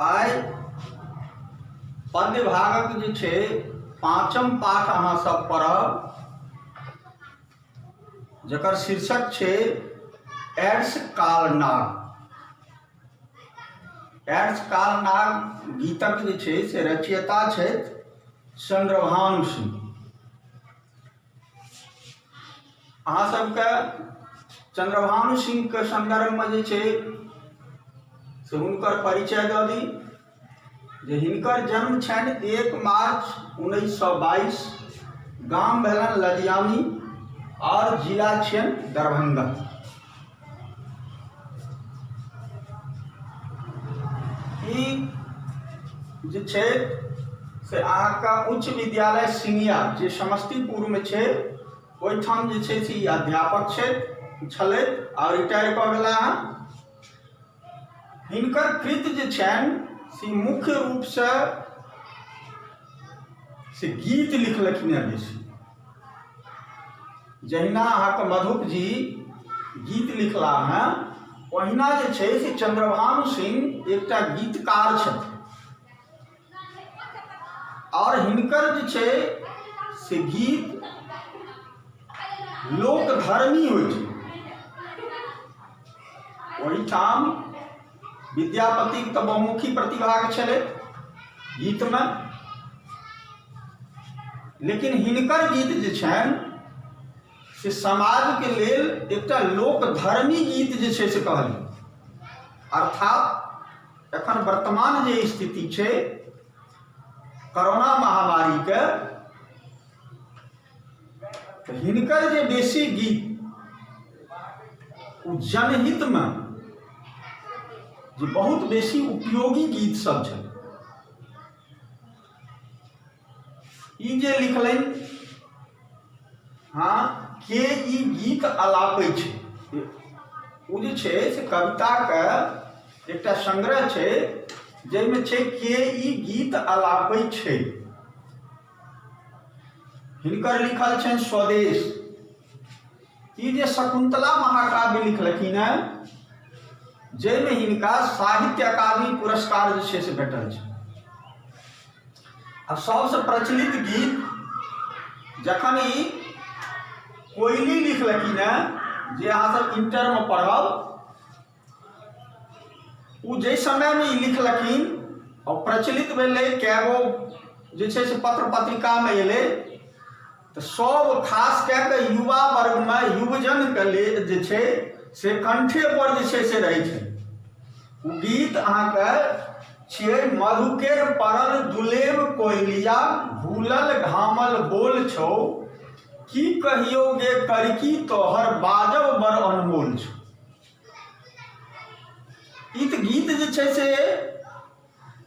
आइ पद्य भागक जे छै पाँचम पाठ अहाँ सब पढ़ब, जकर शीर्षक छै एड्स कालनाग। एड्स कालनाग गीतक जे छै से रचयिता छथि चंद्रभानु सिंह। अहाँ सबके चंद्रभानु सिंह के संदर्भ में जे छै से हुनकर परिचय दऽ दी जे हिनकर जन्म छनि 1 मार्च 1922, गाम भेलनि लदियामी और जिला छनि दरभंगा। ई जे छै से अहाँका उच्च विद्यालय सिंगिया जे समस्तीपुर में छै, ओहिठाम जे छै से ई अध्यापक छलथि और रिटायर कऽ गेला हँ। हिनकर कृत जे छनि से मुख्य रूप से गीत लिखलखिन हैं बेसी। जहिना अहाँके मधुप जी गीत लिखला हैं, ओहिना जे छै से चंद्रभानु सिंह एकटा गीतकार छथि और हिनकर जे छै से गीत लोकधर्मी होइ छै। ओहिठाम विद्यापति तऽ बहुमुखी प्रतिभा छलै गीत में, लेकिन हिनकर गीत जे छनि से समाज के लेल एकटा लोकधर्मी गीत जे छै से कहलियै। अर्थात एखन वर्तमान जे स्थिति छै कोरोना महामारी के, तऽ हिनकर जे बेसी गीत ओ जनहित में जे बहुत बेसी उपयोगी गीत सब छै। ई जे लिखलनि हाँ के ई गीत अलापै छै, ओ जे छै से कविता के एकटा संग्रह छै जाहिमे छै के ई गीत अलापै छै। हिनकर लिखल छनि स्वदेश। ई जे शकुंतला महाकाव्य लिखलखिन हैं, जाहिमे हिनका साहित्य अकादमी पुरस्कार जे छै से भेटल छै। अब सबसे प्रचलित गीत जखन ई कोयली लिखलखिन हैं, जे अहाँ सब इंटर में पढ़ब, ओ जे समय में ई लिखलखिन और प्रचलित भेलै, कैगो जे छै से पत्र पत्रिका में एलै, तो सब खास कऽ के युवा वर्ग में युवजन के लेल जे छै से कंठे पर जे छै से रहै छै। ओ गीत अहाँके छियै मधुकेर परल दुलेब कोयलिया, भूलल घामल बोल छौ, की कहियो गे करकी तोहर बाजब बड़ अनमोल छौ। ई तऽ गीत जे छै से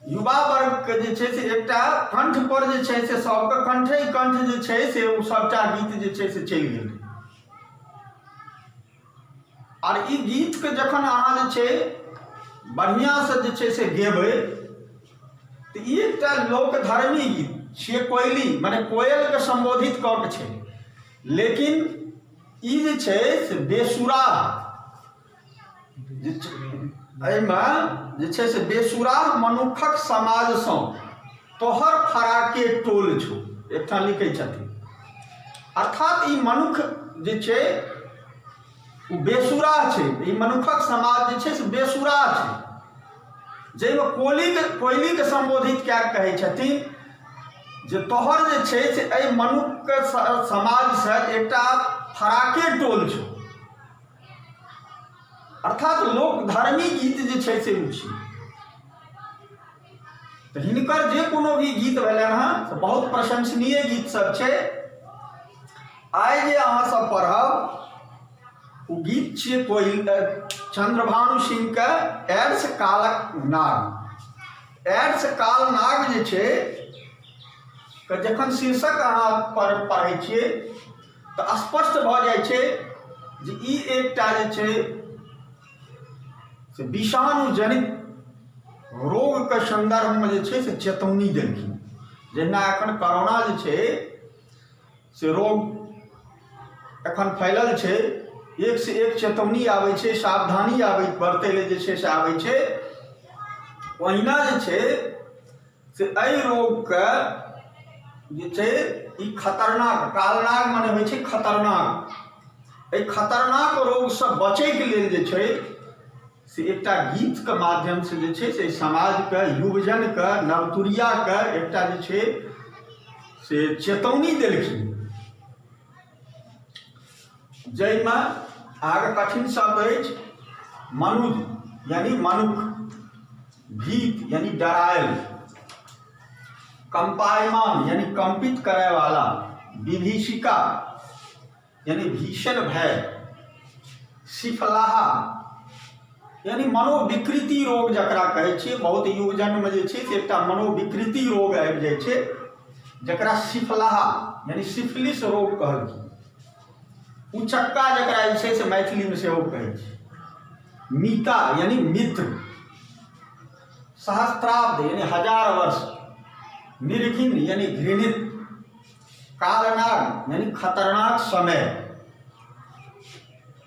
युवा वर्ग के जे छै से एकटा कंठ पर जे छै से सबके कंठे कंठ जे छै से ओ सबटा गीत जे छै से चलि गेल। और ई गीत के जखन अहाँ जे छै बढ़िया से जे छै से गेबै, तो ई एकटा लोकधर्मी गीत छियै। कोयली माने कोयल के संबोधित कऽ के छै, लेकिन ई जे छै से बेसुरा एहिमे जे छै से बेसुरा मनुखक समाज सँ तोहर फराके टोल छौ, एकठाम लिखै छथिन। अर्थात ई मनुख जे छै ओ बेसुरा छै, ई मनुखक समाज जे छै से बेसुरा छै, जाहिमे कोयली के संबोधित कऽ के कहै छथिन जे तोहर जे छै से एहि मनुख के समाज से एकटा फराके टोल छौ। अर्थात लोकधर्मी गीत जे छै से ओ छै। तऽ हिनकर जे कोनो भी गीत भेलनि हँ से बहुत प्रशंसनीय गीत सब छै। आइ जे अहाँ सब पढ़ब ओ गीत छियै चंद्रभानु सिंह के एड्स कालक नाग। एड्स काल नाग जे छै के जखन शीर्षक अहाँ पढ़ै छियै तऽ स्पष्ट भऽ जाइ छै जे ई एकटा जे छै से विषाणु जनित रोग के संदर्भ में जे छै से चेतौनी देलखिन। जहिना एखन कोरोना जे छै से रोग एखन फैलल छै, एक से एक चेतौनी आबै छै, सावधानी आबै बरतै लेल जे छै से आबै छै। ओहिना जे छै से एहि रोगके जे छै ई खतरनाक, कालनाग मने होइ छै खतरनाक। एहि खतरनाक रोगसँ बचैके लेल जे छै से एकटा गीतके माध्यमसँ जे छै से समाजके, युवजनके, नवतुरियाके एकटा जे छै से चेतौनी देलखिन, जाहिमे आगे कठिन शब्द अछि मनुज यानी मनुख, भीत यानी डरायल, कंपायमान यानी कंपित करे वाला, विभीषिका यानी भीषण भय, सिफलाहा यानी मनोविकृति रोग जकरा कहै छियै। बहुत युवजनमे जे छै से एकटा मनोविकृति रोग आबि जाइ छै जकरा सिफलाहा यानी सिफिलिस रोग कहलखिन। उचक्का जकरा जे छै से मैथिलीमे सेहो कहै छै। मीता यानी मित्र, सहस्त्राब्द यानी 1000 वर्ष, निर्घिन यानी घृणित, कालनाग यानी खतरनाक समय,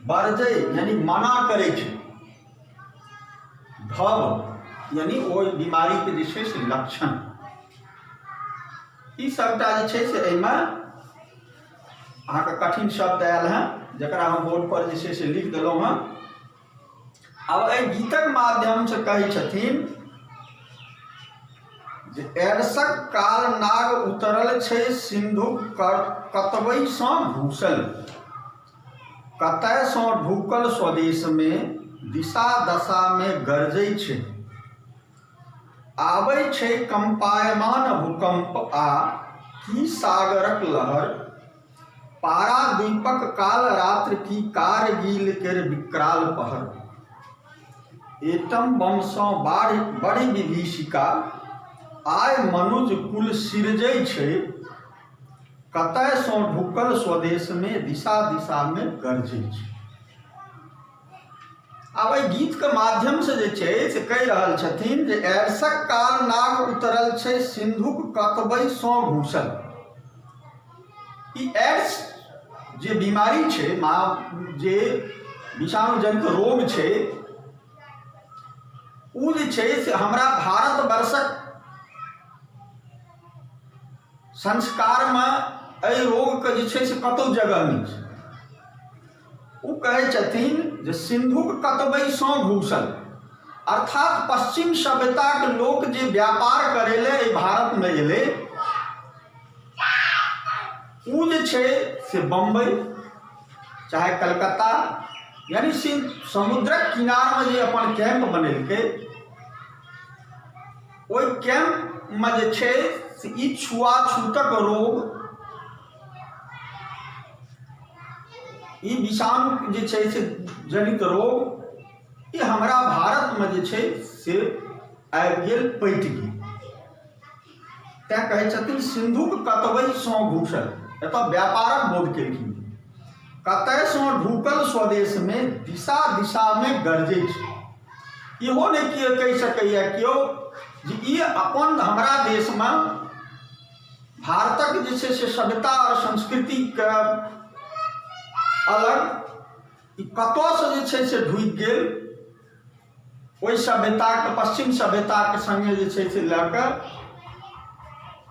बरजय यानी मना करै छै, भव यानी ओहि बीमारीके जे छै से लक्षण। ई सबटा जे छै से एहिमे अहाँके कठिन शब्द आयल हैं जकरा हम बोर्ड पर जे छै से लिख देलहुँ हैं। आब एहि गीतक माध्यमसँ कहै छथिन जे एरसक काल नाग उतरल छै सिंधुक कतबैसँ घुसल, कतयसँ ढुकल स्वदेशमे दिशा दशामे गरजै छै, आबै छै कंपायमान भूकंप आ की सागरक लहर, पारा द्वीपक काल रात्र की कारगिल केर विकराल पहर, एटम बमसँ बढ़ि विभीषिका आय मनुज कुल सिरजै छै, कतयसँ ढुकल स्वदेशमे दिशा दिशामे गरजै छै। आब एहि गीतके माध्यमसँ जे छै से कहि रहल छथिन जे एरसक काल नाग उतरल छै सिंधुक कतबैसँ घुसल। ई एड्स जे बीमारी छै, जे विषाणुजनित रोग छै, ओ जे छै से हमरा भारतवर्षक संस्कारमे एहि रोगके जे छै से कतहु जगह नहि छै। ओ कहै छथिन जे सिंधुक कतबैसँ घुसल, अर्थात पश्चिम सभ्यताके लोक जे व्यापार करै लए एहि भारतमे एलै, ओ जे छै से बम्बई चाहे कलकत्ता यानी समुद्रक किनारमे जे अपन कैंप बनेलकै, ओहि कैंपमे जे छै से ई छुआछूतक रोग, ई विषाणु जे छै से जनित रोग, ई हमरा भारतमे जे छै से आबि गेल, पैठ गेल। तैँ कहै छथिन सिंधुक कतबैसँ घुसल, एतऽ व्यापारक बोध केलखिन, कतयसँ ढुकल स्वदेशमे दिशा दिशामे गरजै छै। इहो नहि कहि सकैए केओ जे ई अपन हमरा देशमे भारतक जे छै से सभ्यता और संस्कृतिके अलग ई कतऽसँ जे छै से ढुकि गेल, ओहि सभ्यताके, पश्चिम सभ्यताके संगे जे छै से लऽ कऽ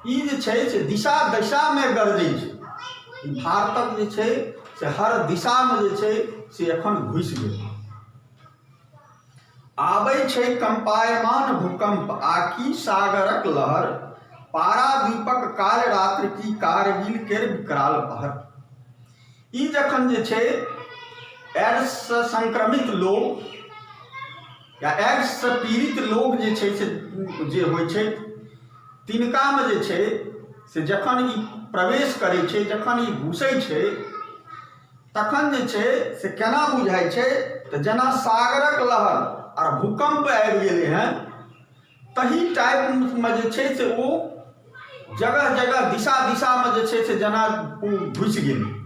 ई जे छै से दिशा दिशामे गरजै छै। भारतक जे छै से हर दिशामे जे छै से एखन घुसि गेल। आबै छै कंपायमान भूकंप आकी सागरक लहर, पारा द्वीपक काल रात्र की कारगिल केर विकराल पहर। ई जखन जे छै एड्ससँ संक्रमित लोग या एड्ससँ पीड़ित लोग जे छै से जे होइ छै, तिनकामे जे छै से जखन ई प्रवेश करै छै, जखन ई घुसै छै, तखन जे छै से केना बुझाइ छै तऽ जेना सागरक लहर और भूकंप आबि गेलै हैं, तही टाइपमे जे छै से ओ जगह जगह दिशा दिशामे जे छै से जेना ओ घुसि गेलै।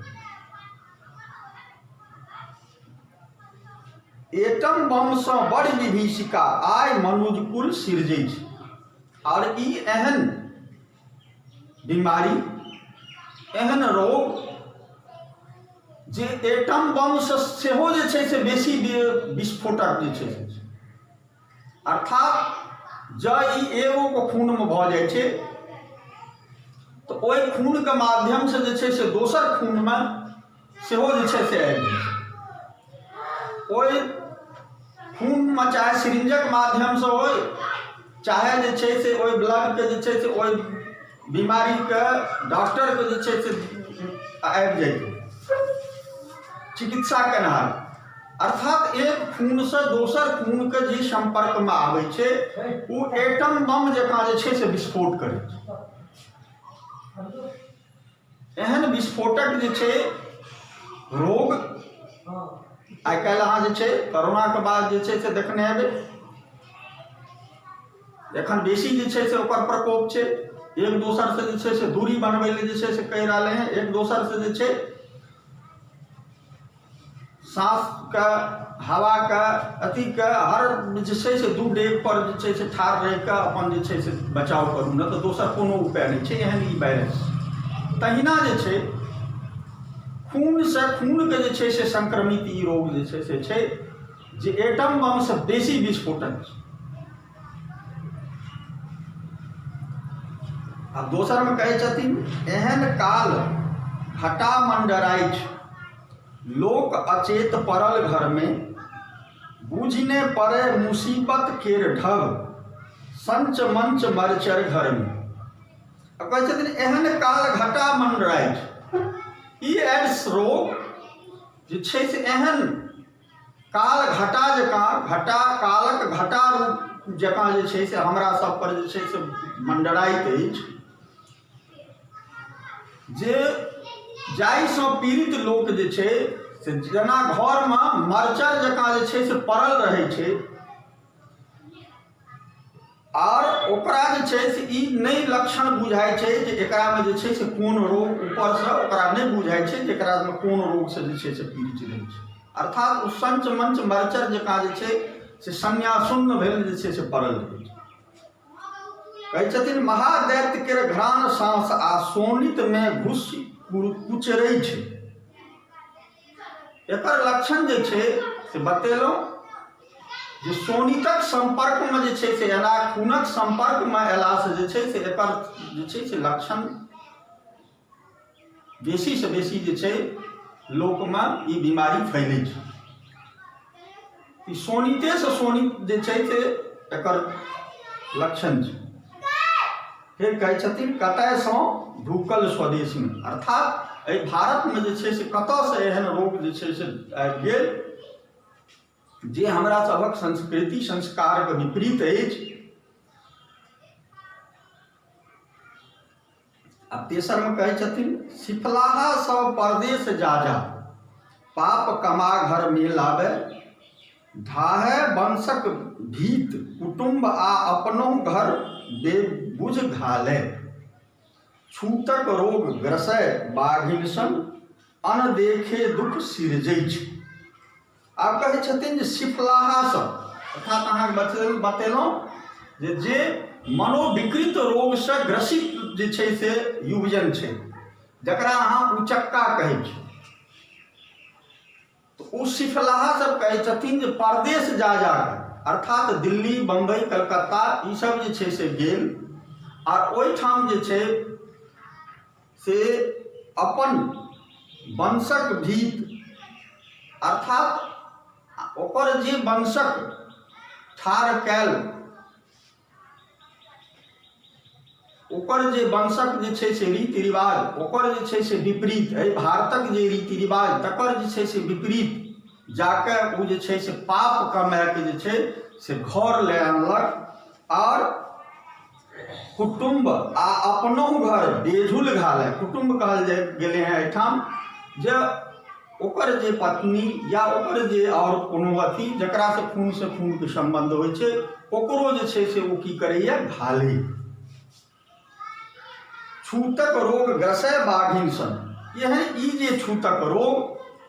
एटम बमसँ बड़ विभीषिका आइ मनुज कुल सिरजै छै। और ई एहन बीमारी, एहन रोग जे एटम बम सेहो जे छै से बेसी विस्फोटक जे छै से, अर्थात जँ ई एगोके खूनमे भऽ जाइ छै तऽ ओहि खूनके माध्यमसँ जे छै से दोसर खूनमे सेहो जे छै से आबि जाइ छै। ओहि खूनमे चाहे सिरिंजक माध्यमसँ होय, चाहे जे छै से ओहि ब्लडके जे छै से ओहि बीमारीके डॉक्टरके जे छै से आबि जाइतै चिकित्सा केनहार, अर्थात एक खूनसँ दोसर खूनके जे संपर्कमे आबै छै ओ एटम बम जकाँ जे छै से विस्फोट करै छै। एहन विस्फोटक जे छै रोग आइ काल्हि अहाँ जे छै कोरोनाके बाद जे छै से देखने हेबै, एखन बेसी जे छै से ओकर प्रकोप छै। एक दोसर से जे छै से दूरी बनबै लेल जे छै से कहि रहले हैं, एक दोसर से जे छै सांसके हवाके अथीके हर जे छै से दू डेग पर जे छै से ठाढ़ रहि कऽ अपन जे छै से बचाव करू, नहि तऽ दोसर कोनो उपाय नहि छै। एहन ई वायरस तहिना जे छै खूनसँ खूनके जे छै से संक्रमित ई रोग जे छै से छै जे एटम बमसँ बेसी विस्फोटक छै। आ दोसरमे कहै छथिन एहन काल घटा मंडराइ छै, लोक अचेत पड़ल घरमे, बूझने पड़े मुसीबत केर ढब, संच मंच मरचर घरमे। कहै छथिन एहन काल घटा मंडराइ छै, ई एड्स रोग जे छै से एहन काल घटा जकाँ, घटा कालक घटा रूप जकाँ जे छै से हमरा सब पर जे छै से मंडराइत अछि, जे जाहिसँ पीड़ित लोक जे छै से जेना घरमे मरचर जकाँ जे छै से पड़ल रहै छै, और ओकरा जे छै से ई नहि लक्षण बुझाइ छै जे एकरामे जे छै से कोन रोग, ऊपरसँ ओकरा नहि बुझाइ छै जे एकरामे कोन रोगसँ जे छै से पीड़ित रहै छै, अर्थात ओ संच मंच मरचर जकाँ जे छै से संज्ञाशून्य भेल जे छै से पड़ल रहै छै। कहै छथिन महादैत्य केर घ्राण सांस आ सोनितमे घुसि कुचरै छै। एकर लक्षण जे छै से बतेलहुँ जे सोनितक संपर्कमे जे छै से एना, खूनक संपर्कमे अयलासँ जे छै से एकर जे छै से लक्षण बेसीसँ बेसी जे छै लोकमे ई बीमारी फैलै छै। ई सोनितेसँ सोनित जे छै से एकर लक्षण छै। फिर कहै छथिन कतयसँ ढुकल स्वदेशमे, अर्थात एहि भारतमे जे छै से कतयसँ एहन रोग जे छै से आबि गेल जे हमरा सभक संस्कृति संस्कारके विपरीत अछि। आ तेसरमे कहै छथिन सिफलाहा सब परदेश जा जा, पाप कमा घर में लावे, ढाहे वंशक भीत, कुटुंब आ अपनो घर बेबुझ घाले, छूतक रोग ग्रसै बाघिन सन, अनदेखे दुख सिरजै छै। आब कहै छथिन जे सिफलाहा सब, अर्थात अहाँके बतेलहुँ जे मनोविकृत रोगसँ ग्रसित जे छै से युवजन छै, जकरा अहाँ उचक्का कहै छी, तऽ ओ सिफलाहा सब कहै छथिन जे परदेश जा जाकर, अर्थात दिल्ली बम्बई कलकत्ता ई सब जे छै से गेल, और ओहिठाम जे छै से अपन वंशक भीत, अर्थात ओकर जे वंशक ठाढ़ कैल, ओकर जे वंशक जे छै से रीति रिवाज, ओकर जे छै से विपरीत, एहि भारतक जे रीति रिवाज तकर जे छै से विपरीत जाके ओ जे छै से पाप कमाके जे छै से घर ले आनलक, और कुटुंब आ अपनो घर बेझुल घाले। कुटुंब कहल गेले हैं एहिठाम जे ओकर जे पत्नी या ओकर जे और कोनो अथी जकरासँ खूनके संबंध होइ छै, ओकरो जे छै से ओ की करैए, घाले। छूतक रोग ग्रसै बाघिन सन, यह ई जे छूतक रोग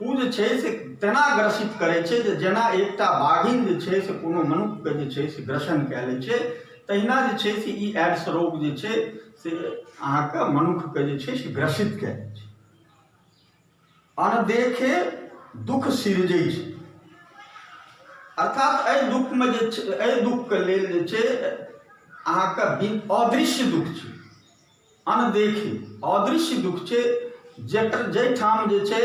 ओ जे छै से तेना ग्रसित करै छै जे जेना एकटा बाघिन जे छै से कोनो मनुष्यके जे छै से ग्रसन कए लै छै, तहिना जे छै से ई एड्स रोग जे छै से अहाँके मनुष्यके जे छै से ग्रसित कए लै छै। अनदेखे दुख सिरजै छै। अर्थात एहि दुखमे जे छै, एहि दुखके लेल जे छै अहाँके अदृश्य दुख छै, अनदेखे अदृश्य दुख छै, जकर जाहिठाम जे छै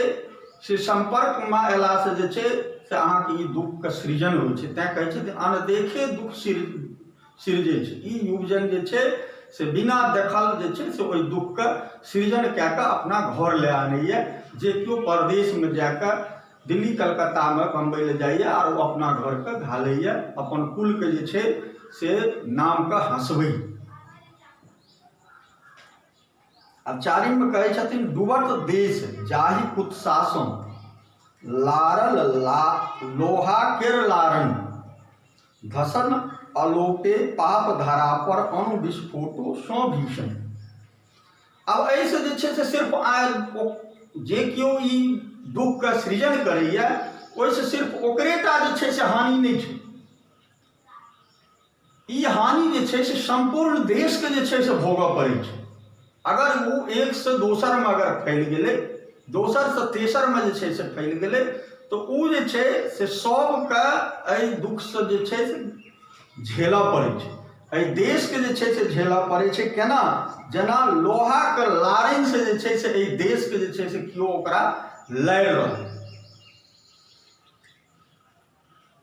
से संपर्कमे अयलासँ जे छै से अहाँके ई दुखके सृजन होइ छै। तैँ कहै छै अनदेखे दुख सिरजै छै। ई युवजन जे छै से बिना देखल जे छै से ओहि दुखके सृजन कए कऽ अपना घर लए आनैए। जे केओ परदेशमे जाकऽ दिल्ली कलकत्तामे कमबै लए जाइए और ओ अपना घरके घालैए, अपन कुलके जे छै से नामके हँसबै। अब चारिममे कहै छथिन डूबत देश जाहि कुत्सासम लारल लोहा केर लारन धसन अलोटे पाप धारा पर अणु विस्फोटो सौ भीषण। अब एहिसँ जे छै से सिर्फ जे केओ ई दुखके सृजन करैए ओहिसँ सिर्फ ओकरेटा जे छै से हानि नहि छै, ई हानि जे छै से संपूर्ण देशके जे छै से भोगऽ पड़ै छै। अगर वो एक से दोसरमे अगर फैल गेलै, दोसर से तेसरमे जे छै से फैल गेलै तऽ ओ जे छै से सबके एहि दुखसँ जे छै से झेलऽ पड़ै छै। एहि देशके जे छै से झेलऽ पड़ै छै। केना? जेना लोहाके लारनिसँ जे छै से एहि देशके जे छै से केओ ओकरा लारि रहल।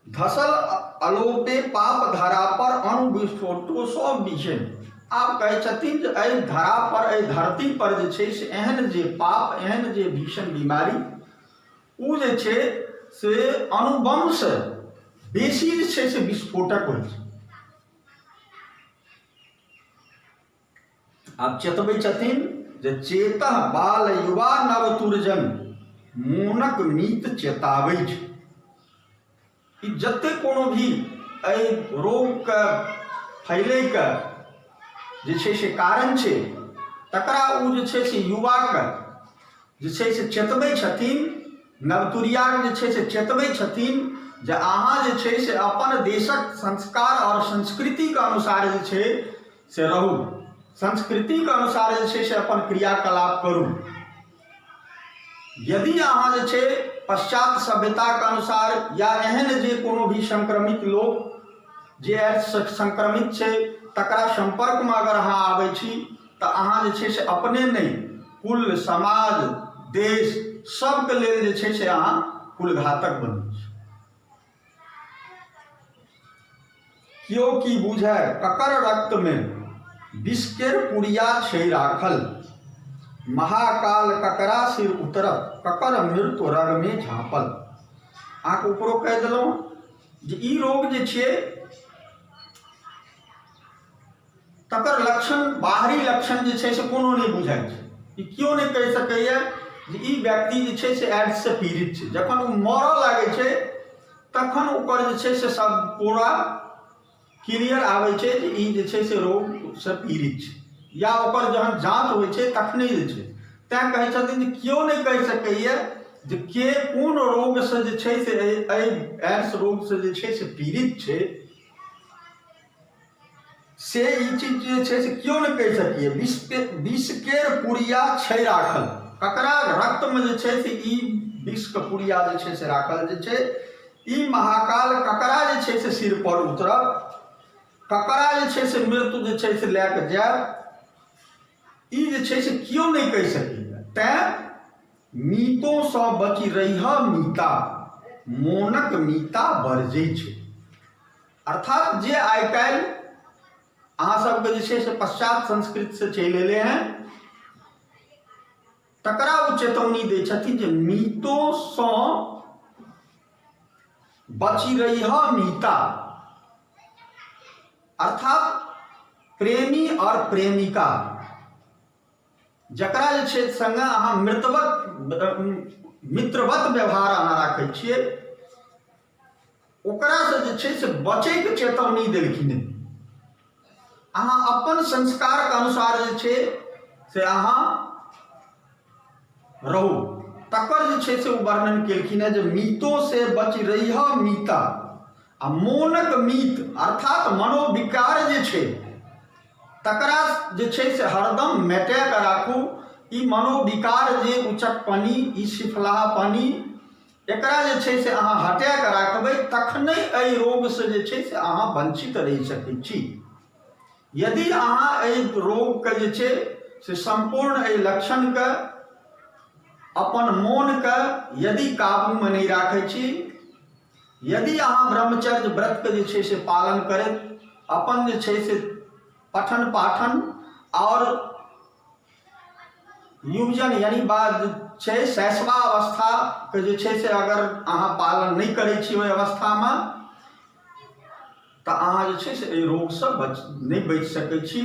धसल अलोटे पाप धरा पर अणु विस्फोटो सब विषय। आब कहै छथिन जे एहि धरा पर, एहि धरती पर जे छै से एहन जे पाप, एहन जे भीषण बीमारी ओ जे छै से अणुबमसँ बेसी जे छै से विस्फोटक होइ छै। आब चेतबै छथिन जे चेतः बाल युवा नवतुरजन मोनक मीत चेताबै छै। ई जते कोनो भी एहि रोगके फैलैके जे छै से कारण छै तकरा ओ जे छै से युवाके जे छै से चेतबै छथिन, नवतुरियाके जे छै से चेतबै छथिन जे अहाँ जे छै से अपन देशक संस्कार और संस्कृतिके अनुसार जे छै से रहू, संस्कृतिके अनुसार जे छै से अपन क्रियाकलाप करू। यदि अहाँ जे छै पश्चात सभ्यताके अनुसार या एहन जे कोनो भी संक्रमित लोग जे संक्रमित छै तकरा संपर्कमे अगर अहाँ आबै छी तऽ अहाँ जे छै से अपने नहीं कुल, समाज, देश सबके लेल जे छै से अहाँ कुलघातक बनै छी। क्यों की बुझै ककर रक्त में विष केर पुड़िया छै राखल, महाकाल ककरा सिर उतरत ककर मृत्यु रग में झाँपल। अहाँके ऊपरो कहि देलहुँ जे ई रोग जे छियै तकर लक्षण, बाहरी लक्षण जे छै से कोनो नहीं बुझाइ छै। ई केओ नहीं कहि सकैए जे ई व्यक्ति जे छै से एड्ससँ पीड़ित छै। जखन ओ मरऽ लागै छै तखन ओकर जे छै से सब पूरा क्लियर आबै छै जे ई जे छै से रोगसँ पीड़ित छै, या ओकर जहन जाँच होइ छै तखने जे छै। तैँ कहै छथिन जे केओ नहीं कहि सकैए जे के कोन रोगसँ जे छै से एहि एड्स रोगसँ जे छै से पीड़ित छै, से ई चीज जे छै से केओ नहीं कहि सकैए। विष केर पुड़िया छै राखल, ककरा रक्तमे जे छै से ई विषके पुड़िया जे छै से राखल जे छै। ई महाकाल ककरा जे छै से सिर पर उतरब, ककरा जे छै से मृत्यु जे छै से लए कऽ जायब, ई जे छै से केओ नहीं कहि सकैए। तैँ मीतोसँ बची रहिह मीता, मोनक मीता बरजै छै। अर्थात जे आइ काल्हि अहाँ सबके जे छै से पश्चात संस्कृति से चलि एले हैं तकरा ओ चेतौनी दै छथिन जे मीतोसँ बची रहिह मीता। अर्थात प्रेमी और प्रेमिका जकरा जे छै संगे अहाँ मित्रवत व्यवहार अहाँ राखै छियै ओकरासँ जे छै से बचैके चेतौनी देलखिन। अहाँ अपन संस्कारके अनुसार जे छै से अहाँ रहू, तकर जे छै से ओ वर्णन केलखिन है जे मीतो से बच रहिह मीता आ मोनक मीत अर्थात मनोविकार जे छै तकरा जे छै से हरदम मेटा कऽ राखू, ई मनोविकार जे उचकपनी, ई सिफलाहपनी, एकरा जे छै से अहाँ हटा कऽ राखबै तखने एहि रोगसँ जे छै से अहाँ वंचित रहि सकै छी। यदि अहाँ एहि रोगके जे छै से संपूर्ण एहि लक्षणके, अपन मोनके यदि काबूमे नहि राखै छी, यदि अहाँ ब्रह्मचर्य व्रतके जे छै से पालन करैत अपन जे छै से पठन पाठन और युवजन यानी बाद छै शैशवावस्थाके जे छै से अगर अहाँ पालन नहीं करै छी ओहि अवस्थामे, तऽ अहाँ जे छै से एहि रोगसँ नहीं बचि सकै छी।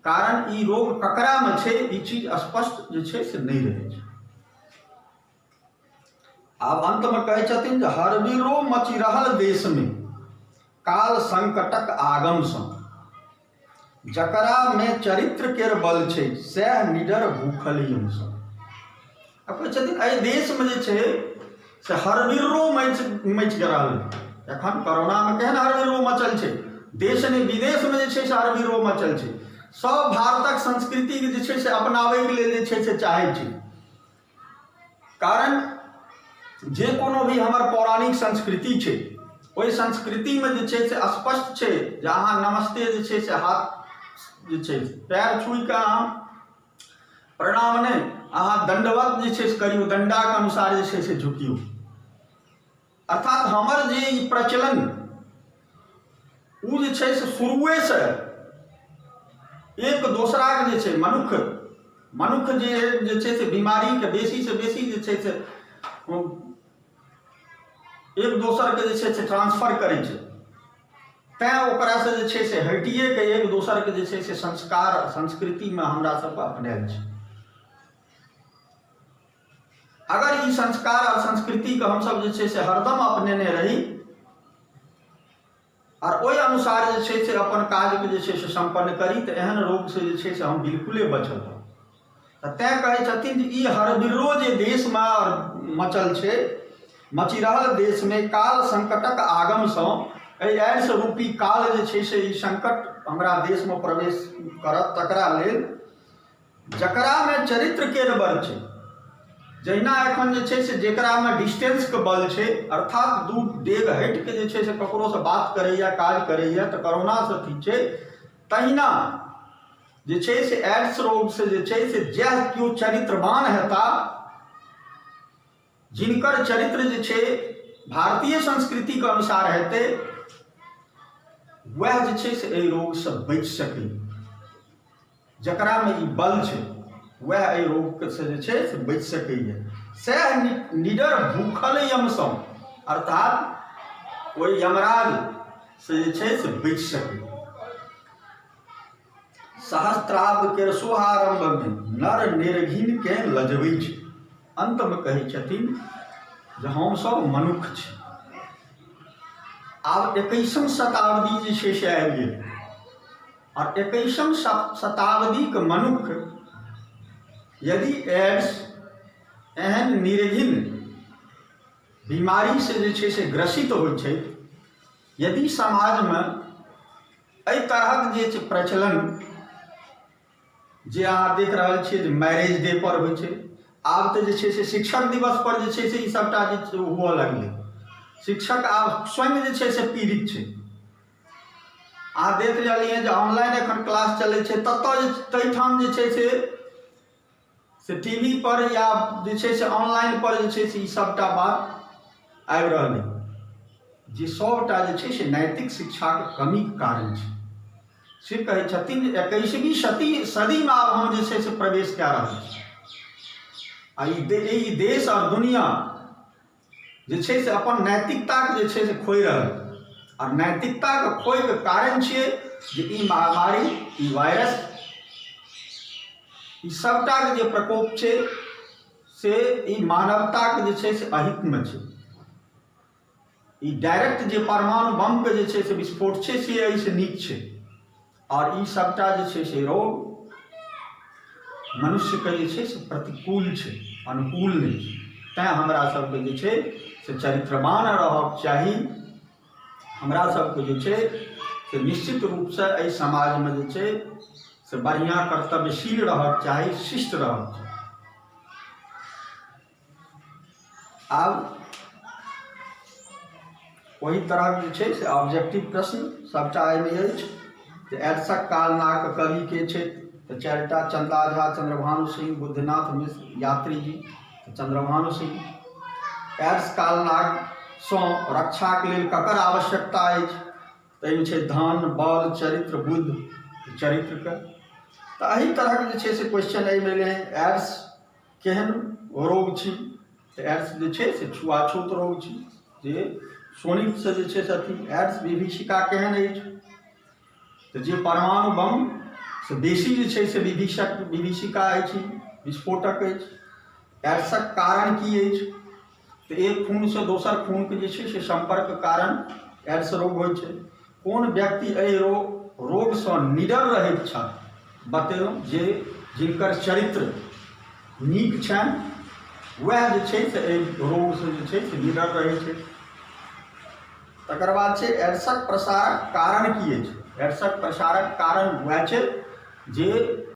कारण ई रोग ककरामे छै ई चीज स्पष्ट जे छै से नहीं रहै छै। आब अंतमे कहै छथिन जे हरबीरो मचि रहल देशमे काल संकटक आगमसँ, जकरा में चरित्र केर बल छै सएह निडर भूखल यमसँ। अब कहै छथिन एहि देशमे जे छै से हरबिर्रो मचि रहल। एखन कोरोनामे केहन हरबिर्रो मचल छै, देश ने विदेशमे जे छै से हरबिर्रो मचल छै। सब भारतक संस्कृतिके जे छै से अपनाबैके लेल जे छै से चाहै छै। कारण जे कोनो भी हमर पौराणिक संस्कृति छै ओहि संस्कृतिमे जे छै से स्पष्ट छै जे अहाँ नमस्ते जे छै से हाथ जे छै पैर छुइ कऽ अहाँ प्रणाम नहि, अहाँ दंडवत जे छै से करियौ, दंडाके अनुसार जे छै से झुकियौ। अर्थात हमर जे ई प्रचलन ओ जे छै से शुरुएसँ एक दोसराके जे छै मनुख जे छै से बीमारीके बेसीसँ बेसी जे छै से एक दोसरके जे छै से ट्रांसफर करै छै। तैँ ओकरासँ जे छै से हटिए के एक दोसरके जे छै से संस्कार संस्कृतिमे हमरा सबके अपनायल छै। अगर ई संस्कार और संस्कृतिके हमसब जे छै से हरदम अपनेने रही और ओहि अनुसार जे छै से अपन काजके जे छै से संपन्न करी तऽ एहन रोगसँ जे छै से हम बिल्कुले बचल रहब। तऽ तैँ कहै छथिन जे ई हरबिर्रो जे देशमे मचल छै, मचि रहल देशमे काल संकटक आगमसँ, एहि एड्स रूपी काल जे छै से ई संकट हमरा देशमे प्रवेश करत तकरा लेल जकरामे चरित्र केर बल छै। जहिना एखन जे छै से जेकरामे डिस्टेंसके बल छै, अर्थात दू डेग हटिके जे छै से ककरोसँ बात करैए काज करैए तऽ कोरोनासँ ठीक छै, तहिना जे छै से एड्स रोगसँ जे छै से जह केओ चरित्रवान हेता, जिनकर चरित्र जे छै भारतीय संस्कृतिके अनुसार हेतै, वह जे छै से एहि रोगसँ बचि सकै। जकरामे ई बल छै वह एहि रोगसँ जे छै से बचि सकैए। सएह निडर भूखल यमसँ, अर्थात ओहि यमराज से जे छै से बचि सकै। सहस्त्राब्द केर शुभारंभमे नर निर्घिनके लजबै छै। अंतमे कहै छथिन जे हमसब मनुख छी। आब 21वीं शताब्दी जे छै से आबि गेल और 21वीं शताब्दीके मनुख यदि एड्स एहन निर्घिन बीमारी से जे छै से ग्रसित होइ छै, यदि समाजमे एहि तरहक जे छै प्रचलन जे अहाँ देख रहल छियै जे मैरेज डे पर होइ छै, आब तऽ जे छै से शिक्षक दिवस पर जे छै से ई सबटा जे हुअ लगलै। शिक्षक आब स्वयं जे छै से पीड़ित छै। अहाँ देख रहलियै जे ऑनलाइन एखन क्लास चलै छै, ततऽ ताहिठाम जे छै से टीवी पर या जे छै से ऑनलाइन पर जे छै से ई सबटा बात आबि रहलै, जे सबटा जे छै से नैतिक शिक्षाके कमीके कारण छै। से कहै छथिन जे 21वीं सदीमे आब हम जे छै से प्रवेश कए रहल छी आ ई देश और दुनिया जे छै से अपन नैतिकताके जे छै से खोइ रहल। और नैतिकताके खोइके कारण छियै जे ई महामारी, ई वायरस, ई सबटाके जे प्रकोप छै से ई मानवताके जे छै से अहितमे छै। ई डायरेक्ट जे परमाणु बमके जे छै से विस्फोट छै से एहिसँ नीक छै। और ई सबटा जे छै से रोग मनुष्यके जे छै से प्रतिकूल छै, अनुकूल नहि छै। तैँ हमरा सबके जे छै से चरित्रवान रहबाक चाही। हमरा सबके जे छै से निश्चित रूपसँ एहि समाजमे जे छै से बढ़िआँ कर्तव्यशील रहबाक चाही, शिष्ट रहबाक चाही। आब वही तरह जे छै से ऑब्जेक्टिव प्रश्न सबटा एहिमे अछि। जे एड्सक कालनाक कवि के छै तऽ 4टा चंदा झा, चंद्रभानु सिंह, बुद्धनाथ मिश्र, यात्री जी। चंद्रभानु सिंह। एड्स कालनागसँ रक्षाक लेल ककर आवश्यकता अछि तऽ एहिमे छै धन, बल, चरित्र, बुद्धि, चरित्रके। तऽ एही तरहके जे छै से क्वेश्चन एहिमे एलै। एड्स केहन रोग छी तऽ एड्स जे छै से छुआछूत रोग छी, जे शोणितसँ जे छै से अथी। एड्स विभीषिका केहन अछि तऽ जे परमाणु बम से बेसी जे छै से विभीषिका अछि, विस्फोटक अछि। एड्सक कारण की अछि तऽ एक खूनसँ दोसर खूनके जे छै से संपर्क कारण एड्स रोग होइ छै। कोन व्यक्ति एहि रोगसँ निडर रहैत छथि बतेलहुँ, जे जिनकर चरित्र नीक छनि वएह जे छै से एहि रोगसँ जे छै से निडर रहै छै। तकर बाद छै एड्सक प्रसारक कारण की अछि। एड्सक प्रसारक कारण वएह छै जे